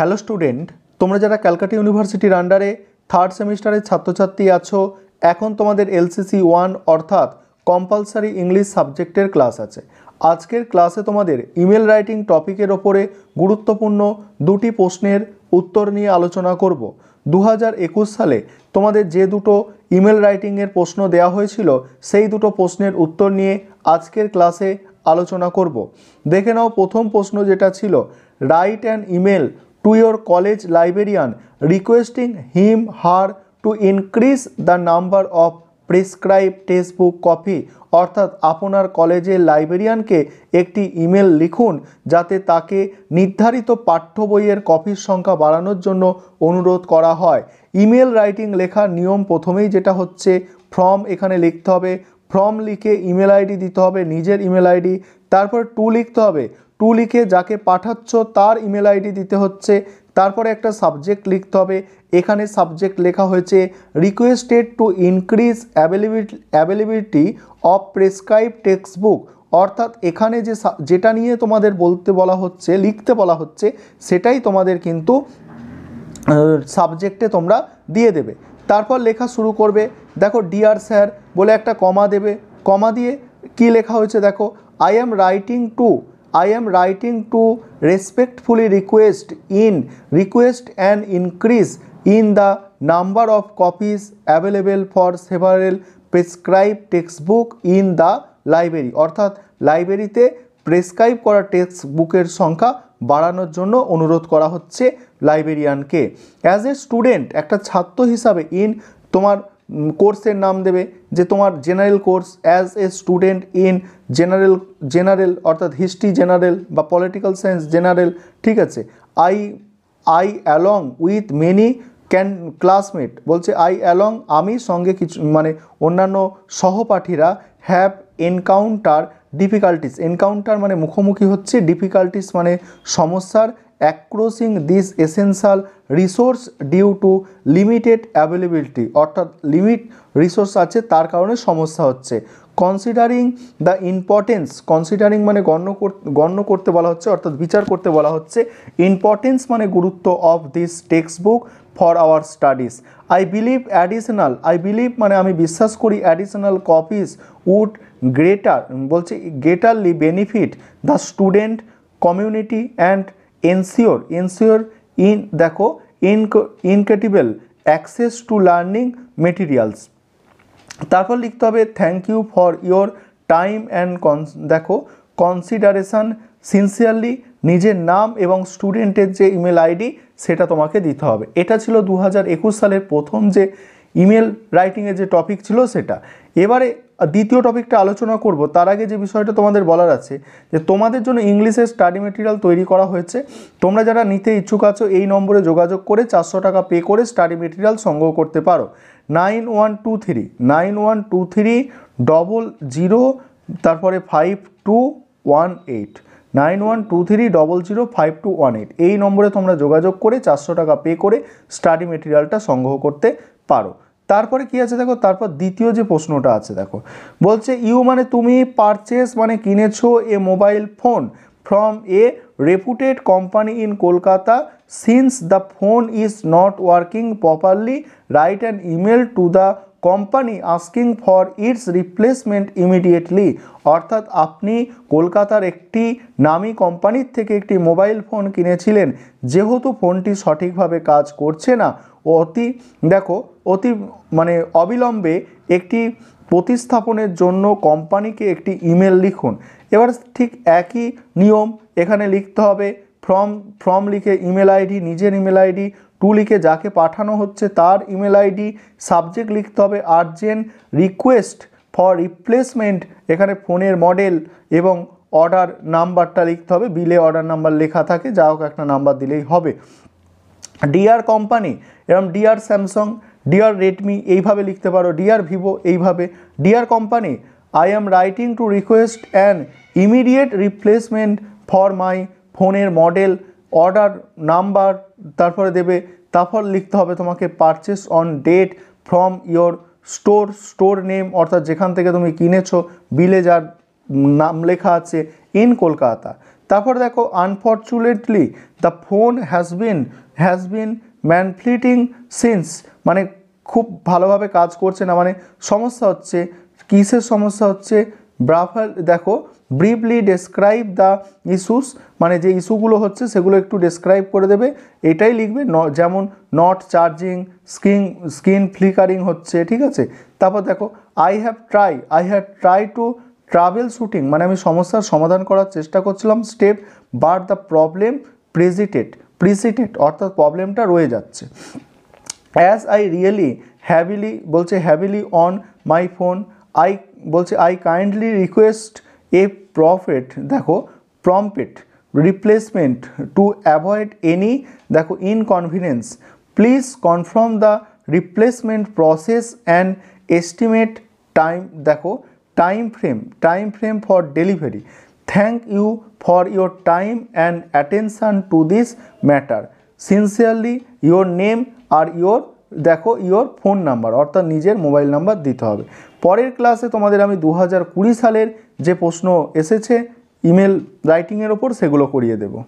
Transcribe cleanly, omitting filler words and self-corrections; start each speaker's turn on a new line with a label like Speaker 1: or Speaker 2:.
Speaker 1: Hello student, তোমরা যারা ক্যালকাটা ইউনিভার্সিটির আন্ডারে থার্ড সেমিস্টারের ছাত্রছাত্রী আছো, এখন তোমাদের এলসিসি 1 অর্থাৎ কম্পালসারি ইংলিশ সাবজেক্টের ক্লাস আছে। আজকের ক্লাসে তোমাদের ইমেল রাইটিং টপিকের ওপরে গুরুত্বপূর্ণ দুটি প্রশ্নের উত্তর নিয়ে আলোচনা করব। 2021 সালে তোমাদের যে দুটো ইমেল রাইটিংয়ের প্রশ্ন দেওয়া হয়েছিল সেই দুটো প্রশ্নের উত্তর নিয়ে আজকের ক্লাসে আলোচনা করব। দেখে নাও প্রথম প্রশ্ন যেটা ছিল, right an email to your college librarian requesting him/her to increase the number of prescribed textbook copy। অর্থাৎ আপনার কলেজের লাইব্রেরিয়ানকে একটি ইমেল লিখুন যাতে তাকে নির্ধারিত পাঠ্য বইয়ের কপির সংখ্যা বাড়ানোর জন্য অনুরোধ করা হয়। ইমেল রাইটিং লেখার নিয়ম প্রথমেই যেটা হচ্ছে, ফ্রম এখানে লিখতে হবে, ফ্রম লিখে ইমেল আইডি দিতে হবে, নিজের ইমেল আইডি, তারপর টু লিখতে হবে, টু লিখে যাকে পাঠাচ্ছ তার ইমেল আইডি দিতে হচ্ছে, তারপরে একটা সাবজেক্ট লিখতে হবে। এখানে সাবজেক্ট লেখা হয়েছে requested to increase availability of prescribe text book. অর্থাৎ এখানে যেটা নিয়ে তোমাদের বলতে বলা হচ্ছে, লিখতে বলা হচ্ছে, সেটাই তোমাদের কিন্তু সাবজেক্টে তোমরা দিয়ে দেবে। তারপর লেখা শুরু করবে। দেখো ডিয়ার স্যার বলে একটা কমা দেবে, কমা দিয়ে কি লেখা হয়েছে দেখো, I am writing to respectfully request an increase in the number of copies available for several prescribed textbook in the library। অর্থাৎ লাইব্রেরিতে প্রেসক্রাইব করা টেক্সট বুকের সংখ্যা বাড়ানোর জন্য অনুরোধ করা হচ্ছে লাইব্রেরিয়ানকে। অ্যাজ এ স্টুডেন্ট, একটা ছাত্র হিসাবে, ইন তোমার কোর্সের নাম দেবে যে তোমার general course, as a student in general অর্থাৎ হিস্ট্রি জেনারেল বা পলিটিক্যাল সায়েন্স জেনারেল, ঠিক আছে। I along with many classmate বলছে আই অ্যালং আমি সঙ্গে কিছু মানে অন্যান্য সহপাঠীরা হ্যাভ এনকাউন্টার ডিফিকাল্টিস, এনকাউন্টার মানে মুখোমুখি হচ্ছে, ডিফিকাল্টিস মানে সমস্যার, accessing this essential resource due to limited availability, অর্থাৎ লিমিট রিসোর্স আছে তার কারণে সমস্যা হচ্ছে। কনসিডারিং দ্য ইম্পর্টেন্স, কনসিডারিং মানে গণ্য করতে বলা হচ্ছে, অর্থাৎ বিচার করতে বলা হচ্ছে, ইম্পর্টেন্স মানে গুরুত্ব, of this text book for our studies. I believe মানে আমি বিশ্বাস করি, additional copies would greatly benefit the student community and ensure দেখো incredible access to learning materials. তারপর লিখতে হবে thank you for your time and দেখো কনসিডারেশন সিনসিয়ারলি, নিজের নাম এবং স্টুডেন্টের যে ইমেল আইডি সেটা তোমাকে দিতে হবে। এটা ছিল 2021 সালের প্রথম যে ইমেল রাইটিংয়ের যে টপিক ছিল সেটা। এবারে দ্বিতীয় টপিকটা আলোচনা করব, তার আগে যে বিষয়টা তোমাদের বলার আছে যে তোমাদের জন্য ইংলিশের স্টাডি মেটেরিয়াল তৈরি করা হয়েছে। তোমরা যারা নিতে ইচ্ছুক আছো এই নম্বরে যোগাযোগ করে 400 টাকা পে করে স্টাডি মেটেরিয়াল সংগ্রহ করতে পারো। 912300 তারপরে 5218 9123005218 এই নম্বরে তোমরা যোগাযোগ করে 400 টাকা পে করে স্টাডি মেটেরিয়ালটা সংগ্রহ করতে পারো। তারপরে কি আছে দেখো, তারপর দ্বিতীয় যে প্রশ্নটা আছে দেখো, বলছে ইউ মানে তুমি, পারচেস মানে কিনেছো, a mobile phone from a reputed company in Kolkata, since the phone is not working properly write an email to the company asking for its replacement immediately. অর্থাৎ আপনি কলকাতার একটি নামী কোম্পানির থেকে একটি মোবাইল ফোন কিনেছিলেন, যেহেতু ফোনটি সঠিকভাবে কাজ করছে না, অতি মানে অবিলম্বে একটি প্রতিস্থাপনের জন্য কোম্পানিকে একটি ইমেল লিখুন। এবার ঠিক একই নিয়ম এখানে লিখতে হবে, ফ্রম লিখে ইমেল আইডি, নিজের ইমেল আইডি, টু লিখে যাকে পাঠানো হচ্ছে তার ইমেল আইডি, সাবজেক্ট লিখতে হবে আর্জেন্ট রিকোয়েস্ট ফর রিপ্লেসমেন্ট, এখানে ফোনের মডেল এবং অর্ডার নাম্বারটা লিখতে হবে, বিলে অর্ডার নাম্বার লেখা থাকে, যা হোক একটা নাম্বার দিলেই হবে। ডিয়ার কোম্পানি এরকম ডিয়ার স্যামসাং, ডিয়ার রেডমি এইভাবে লিখতে পারো, ডিয়ার ভিভো এইভাবে। Dear company I am writing to request an immediate replacement for my ফোনের মডেল, অর্ডার নাম্বার তারপরে দেবে, তারপর লিখতে হবে তোমাকে purchase on date from your store name, অর্থাৎ যেখান থেকে তুমি কিনেছো, বিলে যার নাম লেখা আছে, ইন কলকাতা। তারপর দেখো unfortunately the phone has been ম্যানফ্লিটিং সিন্স, মানে খুব ভালোভাবে কাজ করছে না, মানে সমস্যা হচ্ছে। কিসের সমস্যা হচ্ছে? দেখো ব্রিফলি ডেসক্রাইব দ্য ইস্যুস, মানে যে ইস্যুগুলো হচ্ছে সেগুলো একটু ডেসক্রাইব করে দেবে, এটাই লিখবে। যেমন নট চার্জিং, স্ক্রিন ফ্লিকারিং হচ্ছে, ঠিক আছে। তারপর দেখো I have try to troubleshooting, মানে আমি সমস্যার সমাধান করার চেষ্টা করছিলাম, step but the problem persisted, অর্থাৎ প্রবলেমটা রয়ে যাচ্ছে। As I really heavily on my phone, I kindly request a prompt replacement to avoid any inconvenience, please confirm the replacement process and estimate time frame for delivery. Thank you for your time and attention to this matter. Sincerely your name আর your phone number, অর্থাৎ নিজের mobile number দিতে হবে। পরের ক্লাসে তোমাদের আমি 2020 সালের যে প্রশ্ন এসেছে ইমেল রাইটিংয়ের ওপর, সেগুলো করিয়ে দেবো।